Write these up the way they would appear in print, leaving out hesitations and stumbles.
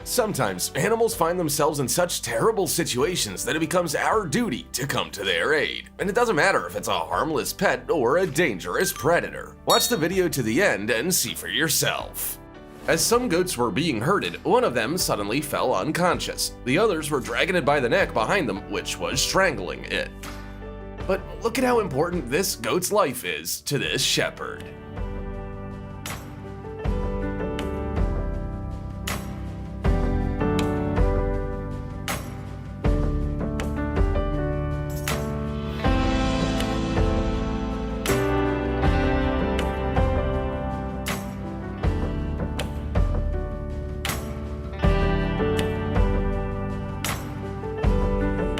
Sometimes animals find themselves in such terrible situations that it becomes our duty to come to their aid. And it doesn't matter if it's a harmless pet or a dangerous predator. Watch the video to the end and see for yourself. As some goats were being herded, one of them suddenly fell unconscious. The others were dragging it by the neck behind them, which was strangling it. But look at how important this goat's life is to this shepherd.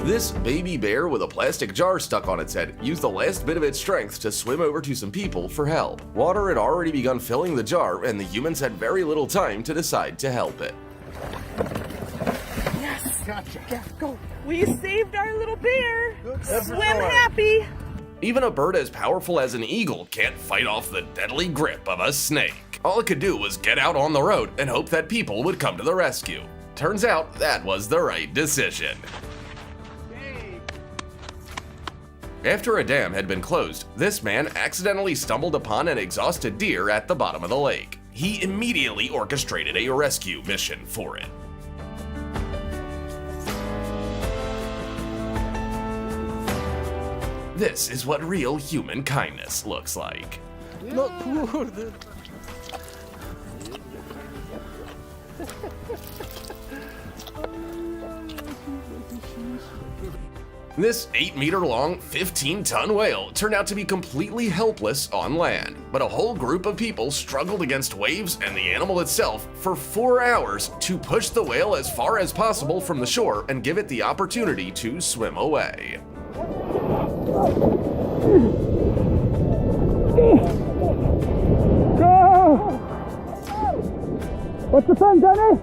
This baby bear with a plastic jar stuck on its head used the last bit of its strength to swim over to some people for help. Water had already begun filling the jar, and the humans had very little time to decide to help it. Yes! Gotcha. Yeah, go. We saved our little bear! Swim happy! Even a bird as powerful as an eagle can't fight off the deadly grip of a snake. All it could do was get out on the road and hope that people would come to the rescue. Turns out that was the right decision. After a dam had been closed, this man accidentally stumbled upon an exhausted deer at the bottom of the lake. He immediately orchestrated a rescue mission for it. This is what real human kindness looks like. No, kurde. This 8-meter-long, 15-ton whale turned out to be completely helpless on land, but a whole group of people struggled against waves and the animal itself for 4 hours to push the whale as far as possible from the shore and give it the opportunity to swim away. Go! What's the fun, Danny?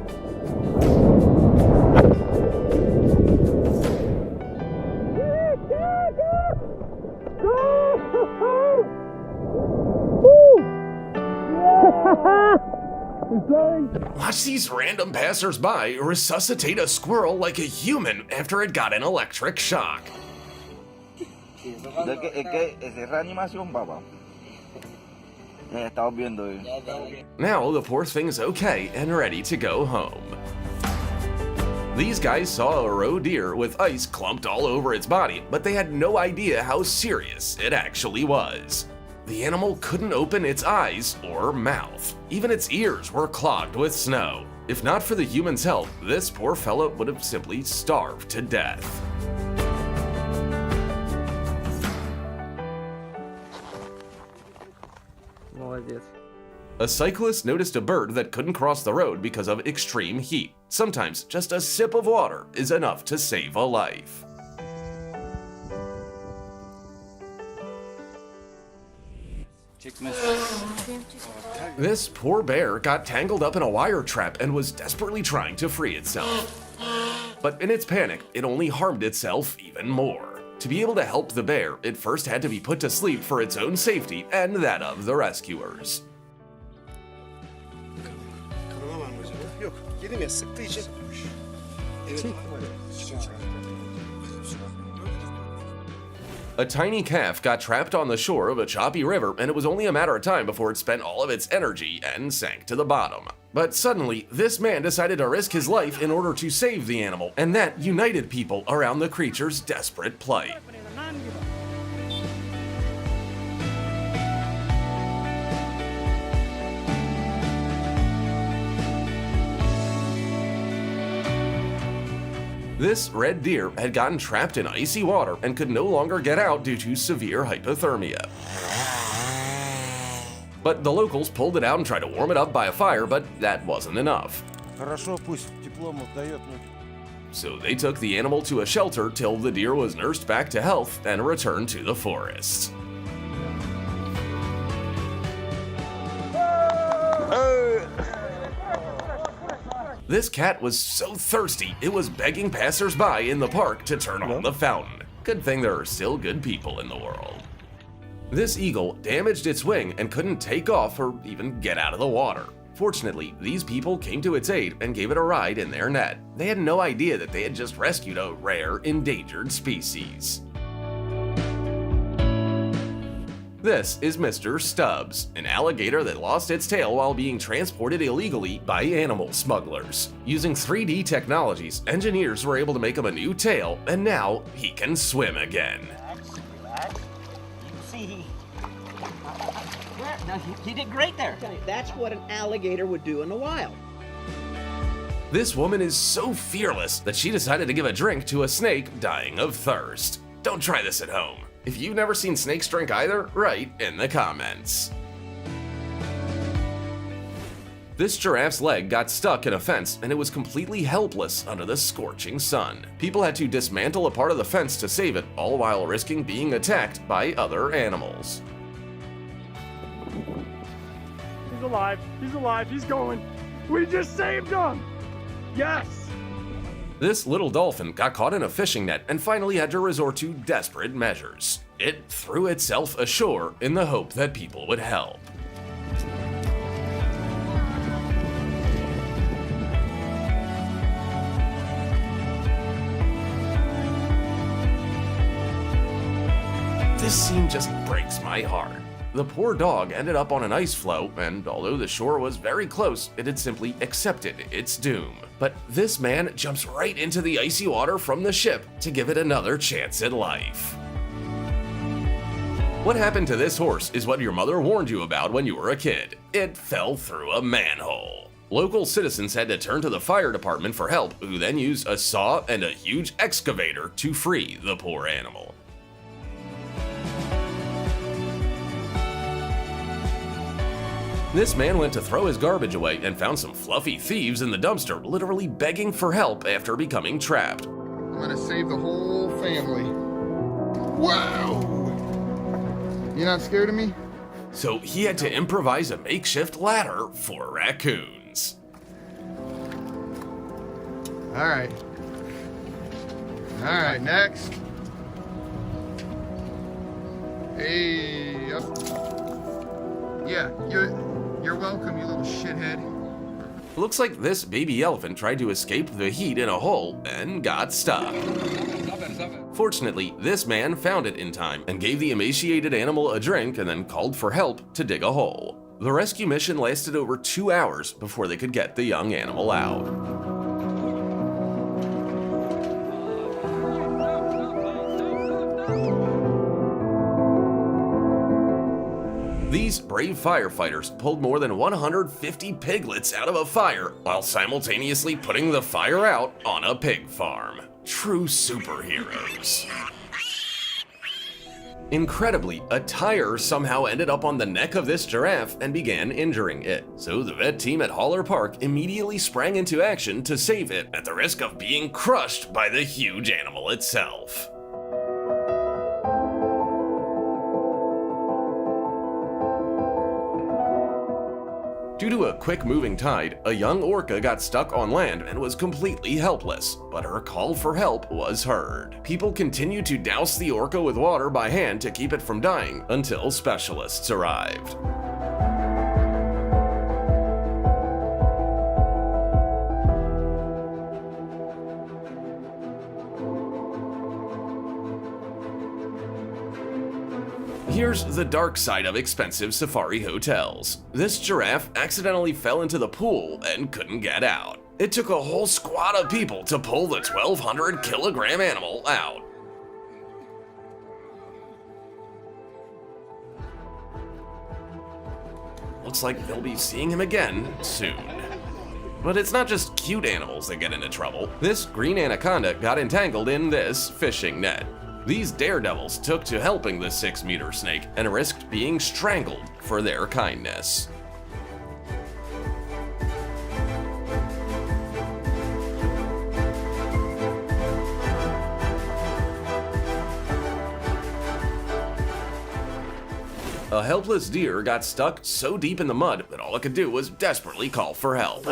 Watch these random passers-by resuscitate a squirrel like a human after it got an electric shock. Now the poor thing's okay and ready to go home. These guys saw a roe deer with ice clumped all over its body, but they had no idea how serious it actually was. The animal couldn't open its eyes or mouth. Even its ears were clogged with snow. If not for the human's help, this poor fella would have simply starved to death. A cyclist noticed a bird that couldn't cross the road because of extreme heat. Sometimes just a sip of water is enough to save a life. This poor bear got tangled up in a wire trap and was desperately trying to free itself. But in its panic, it only harmed itself even more. To be able to help the bear, it first had to be put to sleep for its own safety and that of the rescuers. A tiny calf got trapped on the shore of a choppy river, and it was only a matter of time before it spent all of its energy and sank to the bottom. But suddenly, this man decided to risk his life in order to save the animal, and that united people around the creature's desperate plight. This red deer had gotten trapped in icy water and could no longer get out due to severe hypothermia. But the locals pulled it out and tried to warm it up by a fire, but that wasn't enough. So they took the animal to a shelter till the deer was nursed back to health and returned to the forest. This cat was so thirsty, it was begging passers-by in the park to turn on the fountain. Good thing there are still good people in the world. This eagle damaged its wing and couldn't take off or even get out of the water. Fortunately, these people came to its aid and gave it a ride in their net. They had no idea that they had just rescued a rare, endangered species. This is Mr. Stubbs, an alligator that lost its tail while being transported illegally by animal smugglers. Using 3D technologies, engineers were able to make him a new tail, and now he can swim again. Relax. You can see no, he did great there. That's what an alligator would do in the wild. This woman is so fearless that she decided to give a drink to a snake dying of thirst. Don't try this at home. If you've never seen snakes drink either, write in the comments. This giraffe's leg got stuck in a fence and it was completely helpless under the scorching sun. People had to dismantle a part of the fence to save it, all while risking being attacked by other animals. He's alive. He's alive. He's going. We just saved him. Yes. This little dolphin got caught in a fishing net and finally had to resort to desperate measures. It threw itself ashore in the hope that people would help. This scene just breaks my heart. The poor dog ended up on an ice floe, and although the shore was very close, it had simply accepted its doom. But this man jumps right into the icy water from the ship to give it another chance at life. What happened to this horse is what your mother warned you about when you were a kid. It fell through a manhole. Local citizens had to turn to the fire department for help, who then used a saw and a huge excavator to free the poor animal. This man went to throw his garbage away and found some fluffy thieves in the dumpster literally begging for help after becoming trapped. I'm gonna save the whole family. Wow! You not scared of me? So he had to improvise a makeshift ladder for raccoons. Alright. Alright, next. Hey, up. Yeah, you're welcome, you little shithead. Looks like this baby elephant tried to escape the heat in a hole and got stuck. Fortunately, this man found it in time and gave the emaciated animal a drink and then called for help to dig a hole. The rescue mission lasted over 2 hours before they could get the young animal out. These brave firefighters pulled more than 150 piglets out of a fire while simultaneously putting the fire out on a pig farm. True superheroes. Incredibly, a tire somehow ended up on the neck of this giraffe and began injuring it. So the vet team at Haller Park immediately sprang into action to save it at the risk of being crushed by the huge animal itself. Due to a quick-moving tide, a young orca got stuck on land and was completely helpless, but her call for help was heard. People continued to douse the orca with water by hand to keep it from dying until specialists arrived. Here's the dark side of expensive safari hotels. This giraffe accidentally fell into the pool and couldn't get out. It took a whole squad of people to pull the 1,200 kilogram animal out. Looks like they'll be seeing him again soon. But it's not just cute animals that get into trouble. This green anaconda got entangled in this fishing net. These daredevils took to helping the 6-meter snake and risked being strangled for their kindness. A helpless deer got stuck so deep in the mud that all it could do was desperately call for help.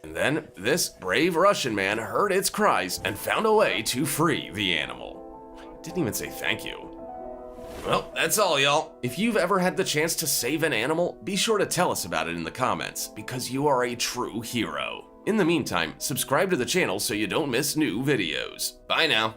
And then, this brave Russian man heard its cries and found a way to free the animal. Didn't even say thank you. Well, that's all, y'all. If you've ever had the chance to save an animal, be sure to tell us about it in the comments, because you are a true hero. In the meantime, subscribe to the channel so you don't miss new videos. Bye now.